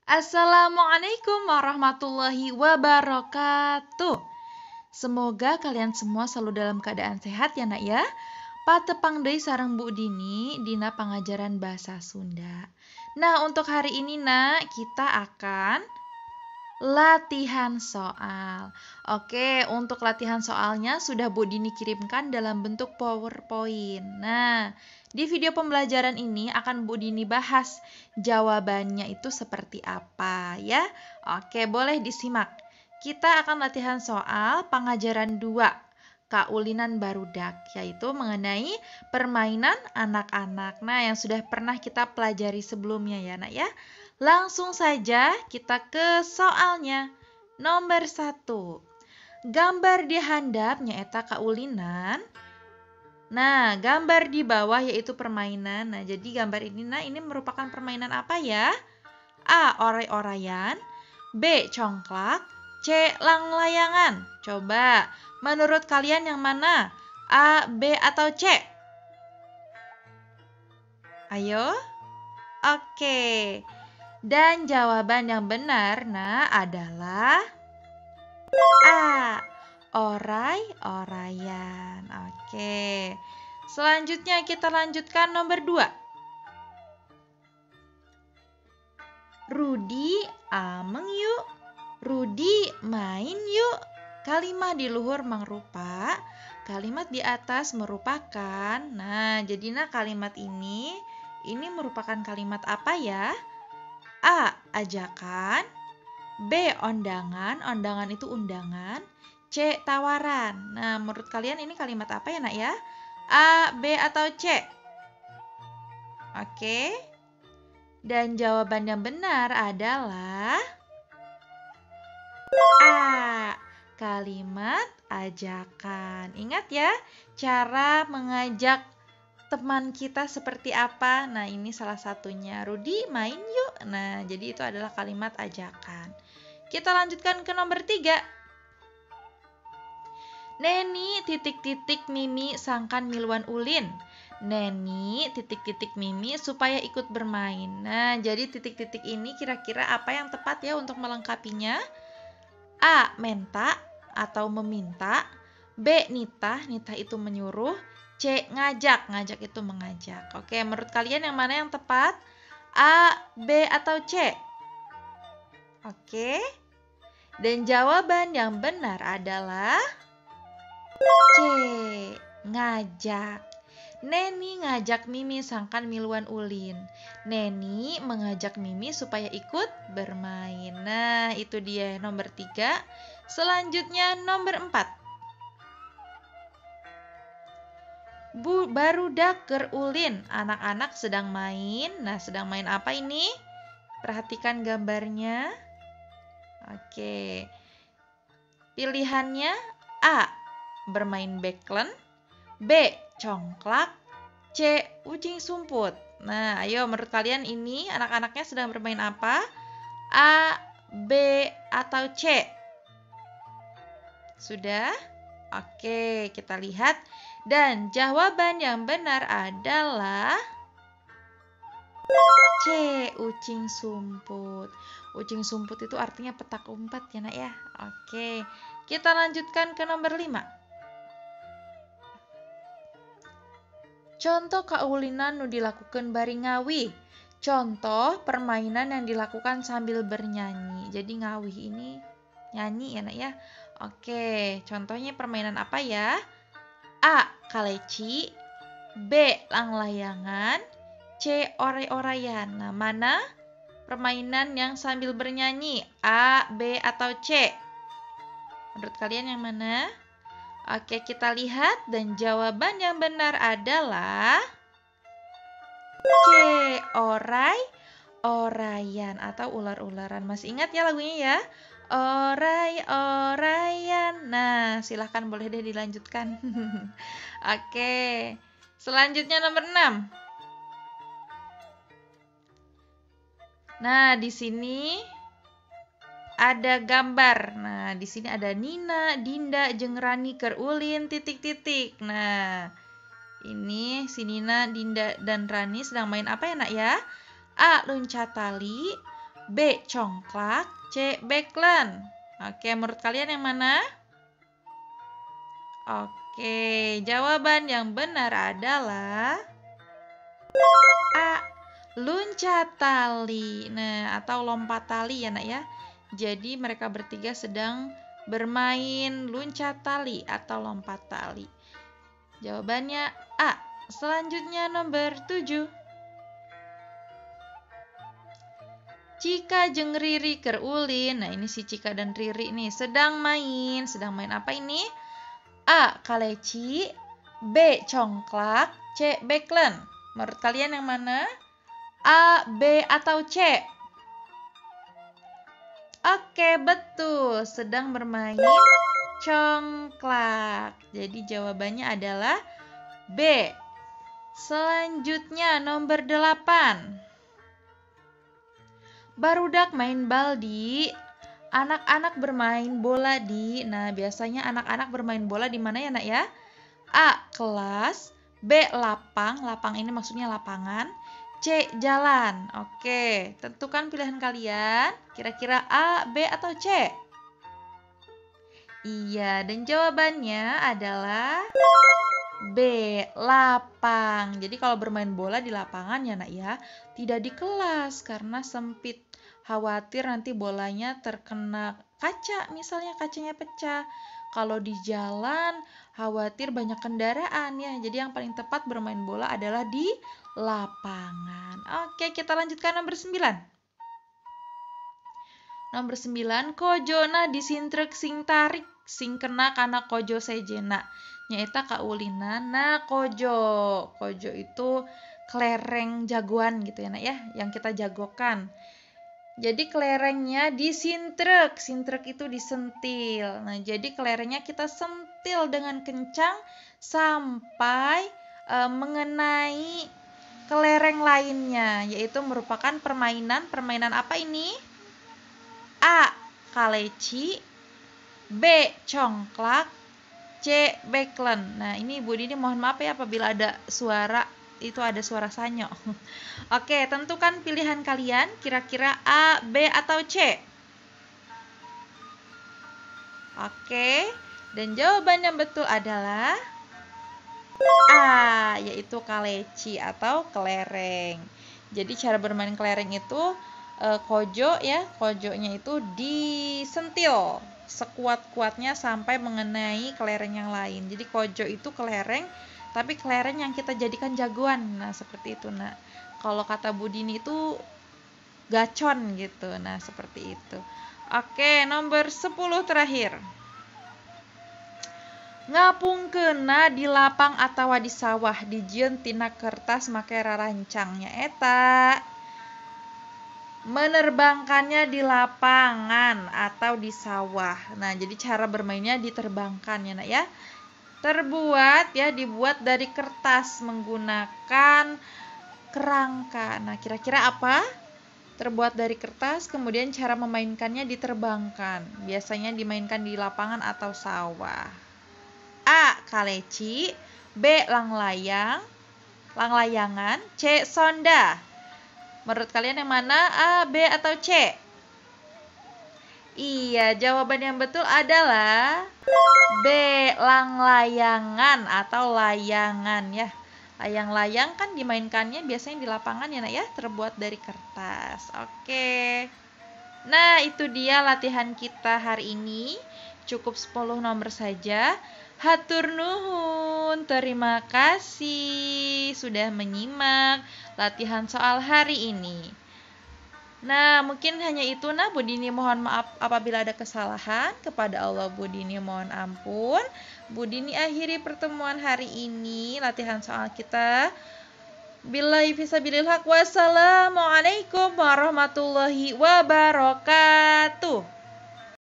Assalamualaikum warahmatullahi wabarakatuh. Semoga kalian semua selalu dalam keadaan sehat ya nak ya. Patepang deui sareng Bu Dini dina pengajaran bahasa Sunda. Nah, untuk hari ini nak kita akan latihan soal. Oke, untuk latihan soalnya sudah Bu Dini kirimkan dalam bentuk PowerPoint. Nah, di video pembelajaran ini akan Bu Dini bahas jawabannya itu seperti apa ya. Oke, boleh disimak. Kita akan latihan soal pengajaran 2. Kaulinan barudak, yaitu mengenai permainan anak-anak. Nah, yang sudah pernah kita pelajari sebelumnya ya nak ya. Langsung saja kita ke soalnya. Nomor 1. Gambar di handap nyaeta kaulinan. Nah, gambar di bawah yaitu permainan. Nah, jadi gambar ini merupakan permainan apa ya? A. Oray-orayan. B. Congklak. C. Lang-layangan. Coba, menurut kalian yang mana? A, B, atau C? Ayo. Oke. Dan jawaban yang benar adalah A. Oray-orayan. Oke. Selanjutnya kita lanjutkan nomor 2. Rudi ameng yuk. Rudi main yuk. Kalimat di luhur mangrupa, kalimat di atas merupakan. Nah, jadi kalimat ini merupakan kalimat apa ya? A. Ajakan. B. Ondangan. Ondangan itu undangan. C. Tawaran. Nah, menurut kalian ini kalimat apa ya nak ya? A, B, atau C? Oke. Dan jawaban yang benar adalah A. Kalimat ajakan. Ingat ya, cara mengajak teman kita seperti apa? Nah, ini salah satunya. Rudi main yuk. Nah, jadi itu adalah kalimat ajakan. Kita lanjutkan ke nomor 3. Neni titik-titik Mimi sangkan miluan ulin. Neni titik-titik Mimi supaya ikut bermain. Nah, jadi titik-titik ini kira-kira apa yang tepat ya untuk melengkapinya? A. Menta atau meminta. B. Nitah. Nitah itu menyuruh. C. Ngajak. Ngajak itu mengajak. Oke, menurut kalian yang mana yang tepat? A, B, atau C? Oke. Dan jawaban yang benar adalah C. Ngajak. Neni ngajak Mimi sangkan miluan ulin. Neni mengajak Mimi supaya ikut bermain. Nah, itu dia nomor 3. Selanjutnya nomor 4. Barudak keur ulin. Anak-anak sedang main. Nah, sedang main apa ini? Perhatikan gambarnya. Oke. Pilihannya A. Bermain beklen. B. Congklak. C. Ucing sumput. Nah, ayo menurut kalian ini anak-anaknya sedang bermain apa? A, B, atau C? Sudah? Oke, kita lihat. Dan jawaban yang benar adalah C. Ucing sumput. Ucing sumput itu artinya petak umpet ya nak ya. Oke, kita lanjutkan ke nomor 5. Contoh kaulinan nu dilakukan bari ngawi. Contoh permainan yang dilakukan sambil bernyanyi. Jadi ngawi ini nyanyi ya nak ya. Oke, contohnya permainan apa ya? A. Kaleci. B. Lang-layangan. C. Oray-orayan. Nah, mana permainan yang sambil bernyanyi? A, B, atau C? Menurut kalian yang mana? Oke, kita lihat dan jawaban yang benar adalah C. Oray-orayan atau ular-ularan. Masih ingat ya lagunya ya? Oray-orayan. Nah, silahkan boleh deh dilanjutkan. Oke, selanjutnya nomor 6. Nah, di sini ada gambar. Nah, di sini ada Nina, Dinda, jeung Rani keur ulin titik-titik. Nah, ini si Nina, Dinda, dan Rani sedang main apa ya nak ya? A. Loncat tali. B. Congklak, C. Backlund. Oke, menurut kalian yang mana? Oke, jawaban yang benar adalah A. Luncat tali. Nah, atau lompat tali ya nak ya. Jadi mereka bertiga sedang bermain luncat tali atau lompat tali. Jawabannya A. Selanjutnya nomor 7. Cika jeung Riri keur ulin. Nah, ini si Cika dan Riri nih sedang main. Sedang main apa ini? A. Kaleci, B. Congklak, C. Backlund. Menurut kalian yang mana? A, B, atau C? Oke, betul. Sedang bermain congklak. Jadi jawabannya adalah B. Selanjutnya nomor 8. Barudak main bal di. Anak-anak bermain bola di. Nah, biasanya anak-anak bermain bola di mana ya nak ya? A. Kelas, B. Lapang. Lapang ini maksudnya lapangan. C. Jalan. Oke, tentukan pilihan kalian. Kira-kira A, B, atau C? Iya, dan jawabannya adalah B. Lapang. Jadi kalau bermain bola di lapangan ya nak ya, tidak di kelas karena sempit. Khawatir nanti bolanya terkena kaca, misalnya kacanya pecah. Kalau di jalan, khawatir banyak kendaraan ya. Jadi yang paling tepat bermain bola adalah di lapangan. Oke, kita lanjutkan nomor 9. Nomor 9, kojona disintrek sing tarik sing kena kana kojo sejena. Nyaeta kaulina na kojo. Kojo itu kelereng jagoan gitu ya nak ya, yang kita jagokan. Jadi kelerengnya disintrek. Sintrek itu disentil. Nah, jadi kelerengnya kita sentil dengan kencang sampai mengenai kelereng lainnya, yaitu merupakan permainan. Permainan apa ini? A. Kaleci, B. Congklak, C. Backlund. Nah, ini Bu Dini mohon maaf ya apabila ada suara, itu ada suara sanyo. Oke, tentukan pilihan kalian. Kira-kira A, B, atau C? Oke, dan jawaban yang betul adalah A, yaitu kaleci atau kelereng. Jadi cara bermain kelereng itu kojo ya, kojonya itu disentil sekuat-kuatnya sampai mengenai kelereng yang lain. Jadi kojo itu kelereng, tapi kelereng yang kita jadikan jagoan. Nah, seperti itu nak. Kalau kata Bu Dini itu gacon gitu. Nah, seperti itu. Oke, nomor 10 terakhir. Ngapungkeunna di lapang atawa di sawah dijieun tina kertas make rarancangnya eta. Menerbangkannya di lapangan atau di sawah. Nah, jadi cara bermainnya diterbangkan ya nak ya. Dibuat dari kertas menggunakan kerangka. Nah, kira-kira apa? Terbuat dari kertas, kemudian cara memainkannya diterbangkan. Biasanya dimainkan di lapangan atau sawah. A. Kaleci, B. Langlayangan, C. Sonda. Menurut kalian yang mana? A, B, atau C? Iya, jawaban yang betul adalah B. Langlayangan atau layangan ya. Layang-layang kan dimainkannya biasanya di lapangan ya nak ya, terbuat dari kertas. Oke. Nah, itu dia latihan kita hari ini. Cukup 10 nomor saja. Hatur nuhun, terima kasih sudah menyimak latihan soal hari ini. Nah, mungkin hanya itu nah, Bu Dini mohon maaf apabila ada kesalahan. Kepada Allah Bu Dini mohon ampun. Bu Dini akhiri pertemuan hari ini, latihan soal kita. Billahi fisabilil haq. Wassalamualaikum warahmatullahi wabarakatuh.